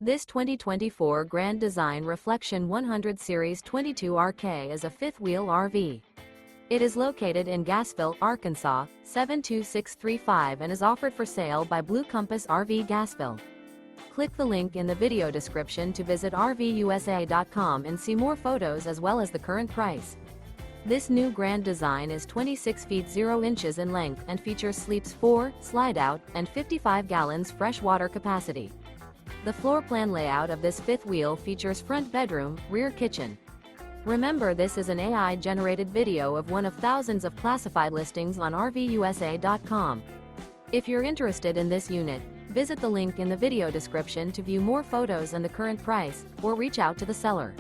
This 2024 Grand Design Reflection 100 Series 22RK is a fifth-wheel RV. It is located in Gassville, Arkansas, 72635 and is offered for sale by Blue Compass RV Gassville. Click the link in the video description to visit RVUSA.com and see more photos as well as the current price. This new Grand Design is 26 feet 0 inches in length and features sleeps 4, slide-out, and 55 gallons fresh water capacity. The floor plan layout of this fifth wheel features front bedroom, rear kitchen. Remember, this is an AI-generated video of one of thousands of classified listings on RVUSA.com. If you're interested in this unit, visit the link in the video description to view more photos and the current price, or reach out to the seller.